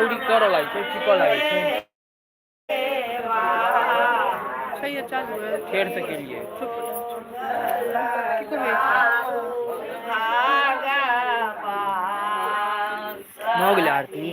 થોડી કરો લાગે થોડી ચીકો લાगे છે सही है चालू है छेड़ से के लिए चुप मोगल आरती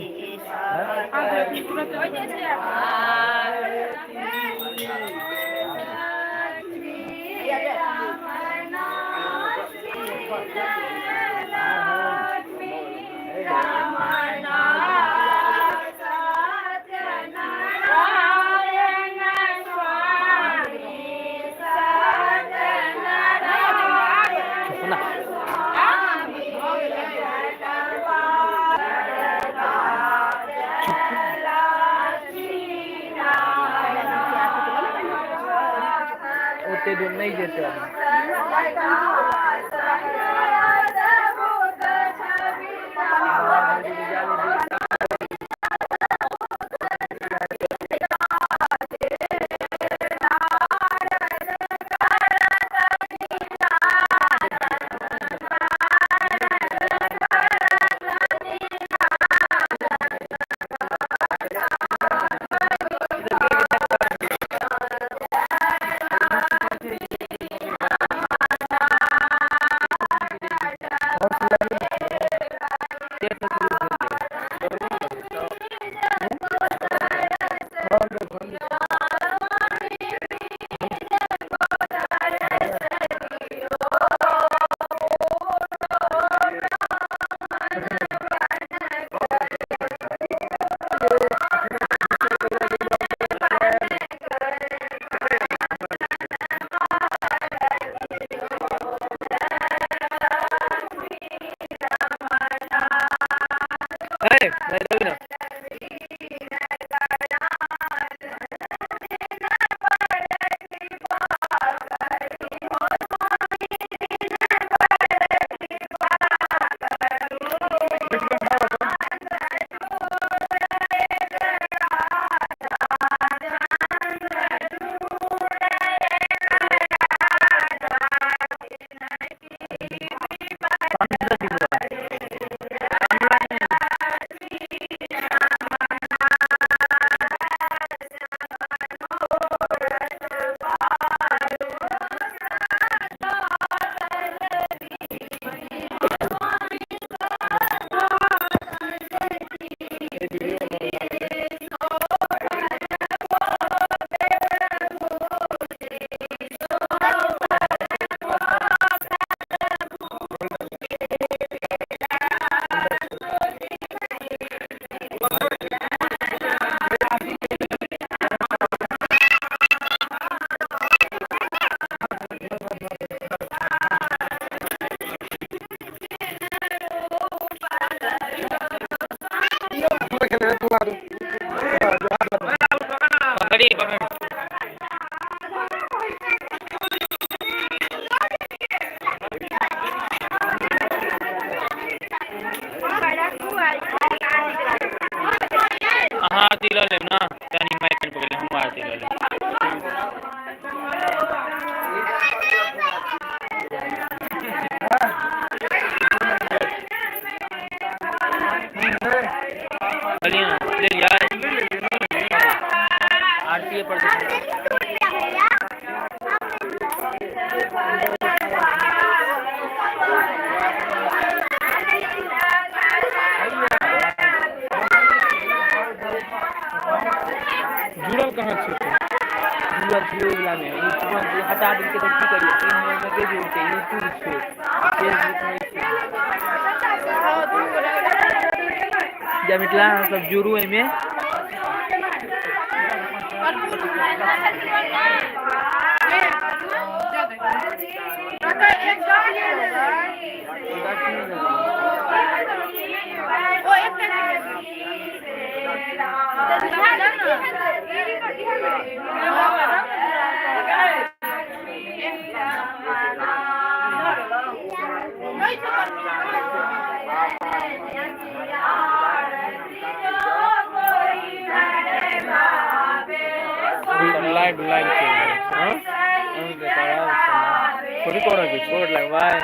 उतने दूर नहीं देते हाँ तिलो ले ना तनी माइक पे पकड़ हम मार तिलो ले चलिए ना ले यार आरती पर जुड़ल कहाँ छे जुड़ल छे वाला में यूट्यूब हटा दिन के तो की करिए 3 महीने में के जुड़ते यूट्यूब छे फेसबुक में छे जब इतला सब जुड़ू एमे लाइव लाइव हां थोड़ी कोड़ा भी छोड़ लगवाए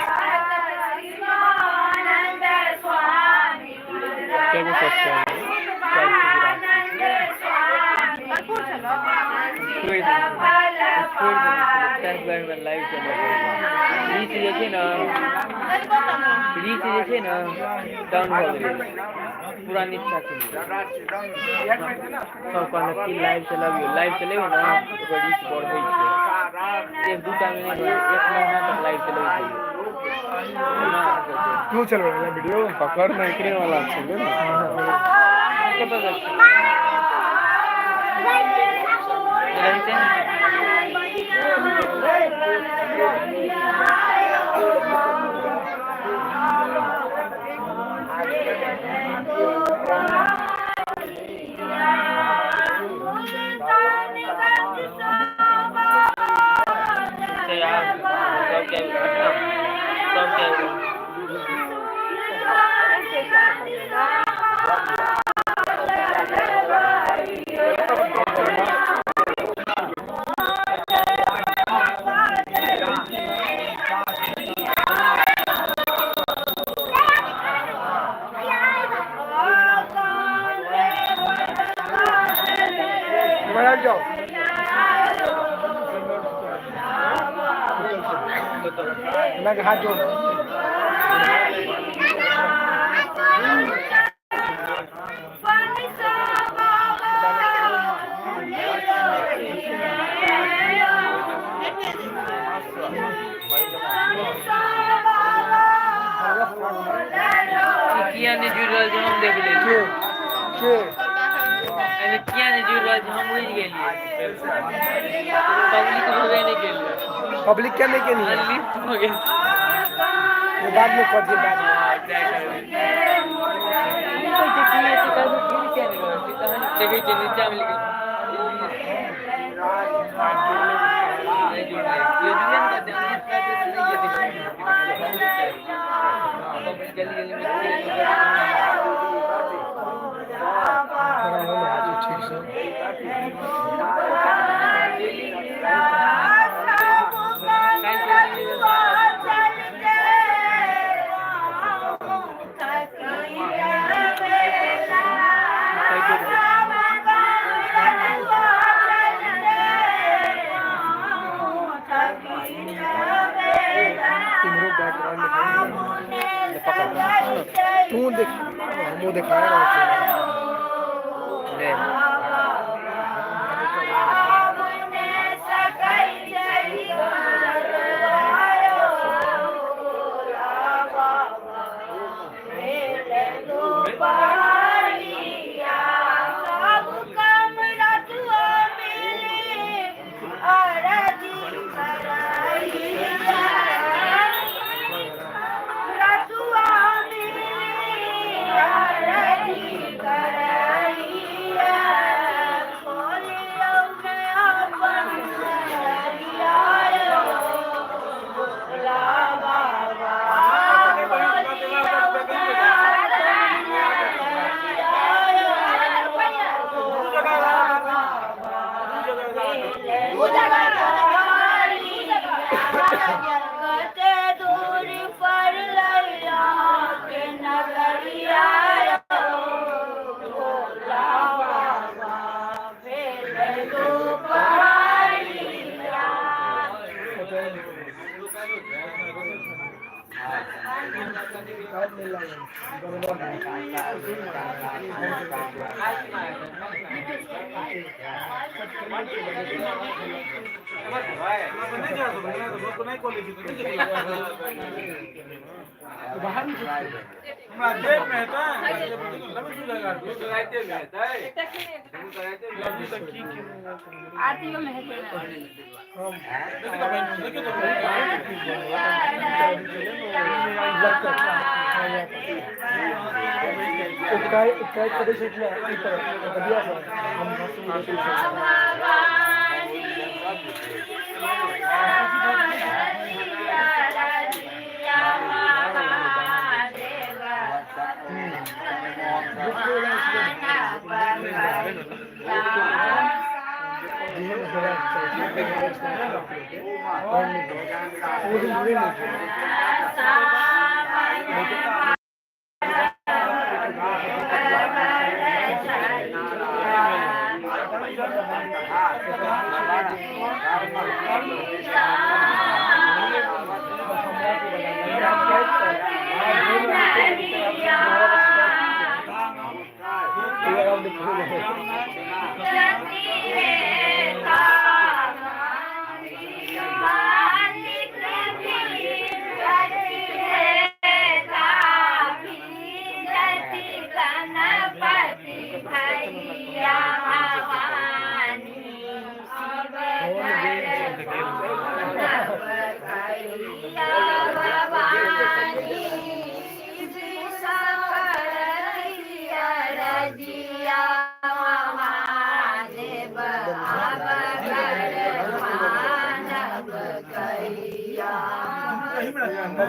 क्या भी सकते हैं छोड़ देने से 10 बार में लाइव चले रीच जे छे ना डाउन हो गेलै पूरा नीचा चलि सब कहलक कि लाइव चलाबियो ना ओकर रीच बढ़ै छै एक दूटा मिनट एक महीना तक लाइव चलबै तू चलबे वाला वीडियो पकड़ में एकरे वाला छले ना कतऽ जाइ छै जाओ मैं हाथ जोड़ किया ने जुड़ रहल छै हम देख लेलियै एमे किया ने जुड़ रहल छै हम बुझि गेलियै पब्लिक होबे नहीं केलियै पब्लिक क्या नहीं केली लिफ्ट हो गेल ये बाद में कर दिए बाद में देखे छियै नीचा में लिखल ठीक से तू देख मुँह दिखाएगा आरतीयों में है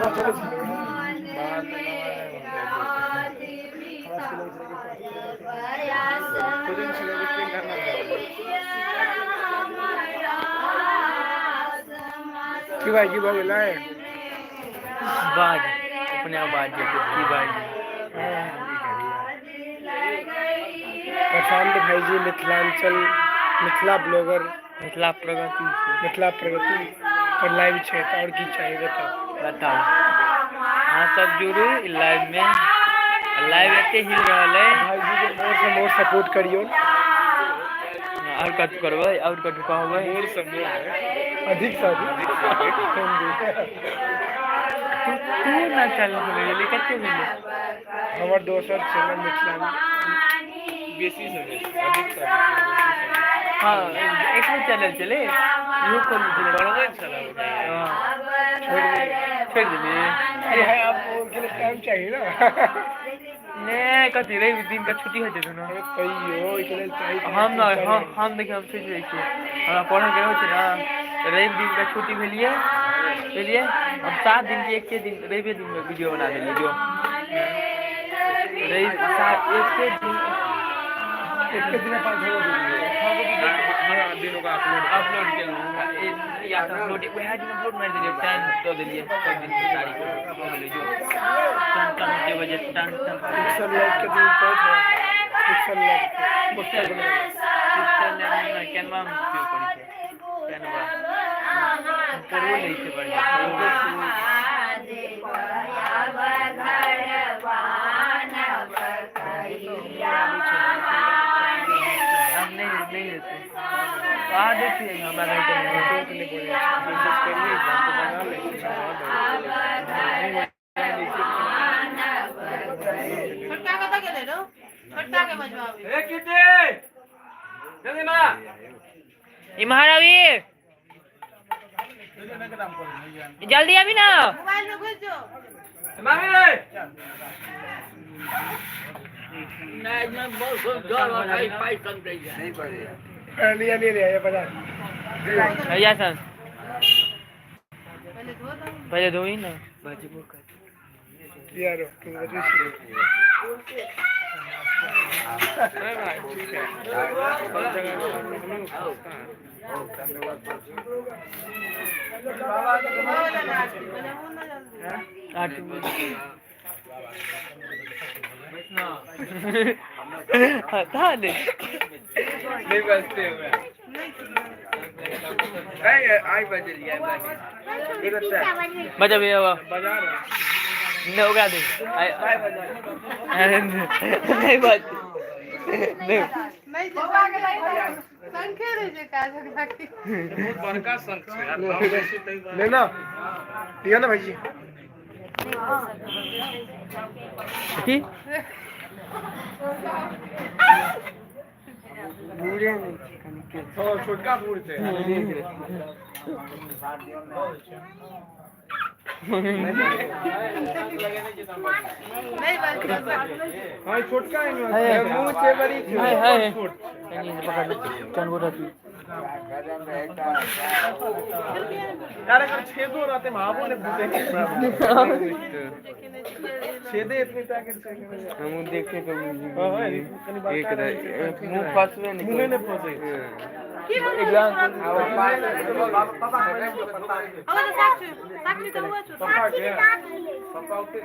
की भाई की बात है बाज अपने आप बाज की बाज प्रशांत भाई जी मिथिलांचल मिथिला ब्लॉगर मिथिला प्रगति पर लाइव छे तो और की चाहिए बताओ हाँ सब जुड़ू लाइव में लाइव एते हिल रहा है भाई जी के मोर से मोर सपोर्ट करियो और कट करबै और कट कहबै मोर से मोर अधिक से अधिक तू ना चल ले कते मिले हमर दोसर चैनल मिथिला बेसी से अधिक से हाँ एक चैनल चले यू खोल चले बड़ा चला हां छोड़ दे अरे है आपको के लिए टाइम चाहिए ना ने कथी रे दिन का छुट्टी होते तो ना कहियो इकले चाहिए हम देखिए हम सोच रहे छी हमरा पढ़े के होते ना रवि दिन का छुट्टी भेलिए हम 7 दिन के एक दिन रवि दिन में वीडियो बना देलिए जो रवि एक दिन 5 दिनों का अपलोड किया या तो अपलोड वह दिन अपलोड मार दिए टाइम तो दिए सब दिन की तारीख को बोले जो टन के वजह टन पिक्सल लाइक के दिन पर पिक्सल लाइक कैनवा में उपयोग करी कैनवा करो नहीं से बढ़िया नहीं लेते देखिए हमारा कोशिश करिए छोटा कता के ले लो छोटा के बजवावे ए किटे जल्दी मां इमहार अभी जल्दी अभी ना मोबाइल में घुस जाओ मामी रे मैं बहुत जोर और पाई कम गई है नहीं पड़े लिया ले ये बता भैया सर पहले धो दो पहले दो ही ना बाजी को कर यार तुम बता अरे भाई ठीक है सब जगह हटा ले नहीं बचते हुए आई बज लिया बजा भी बाजार ने होगा दे नहीं बात नहीं संख्या रे जे का बाकी बहुत बड़का संख है लेना लिया ना भाई जी की बूढ़े नहीं छोटका बूढ़ थे नहीं बात हां छोटका है मुंह से बड़ी हाय नहीं पकड़ चल बोला तू यार अगर छेदो रहते महाबो ने पूछे छेदे इतने पैकेट से हम देखे तो एक मुंह फसवे नहीं मुंह ने फंसे एग्जाम पापा अब तो साक्षी तो हुआ छो पापा के पापा उठे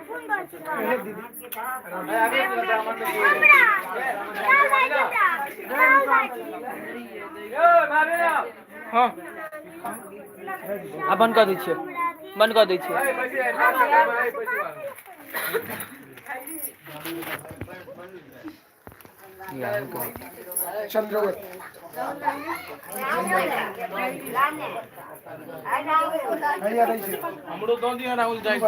दीदी आगे हां आ बंद कर दै छियै चंद्रवत हमरो दो दिया राहुल जाई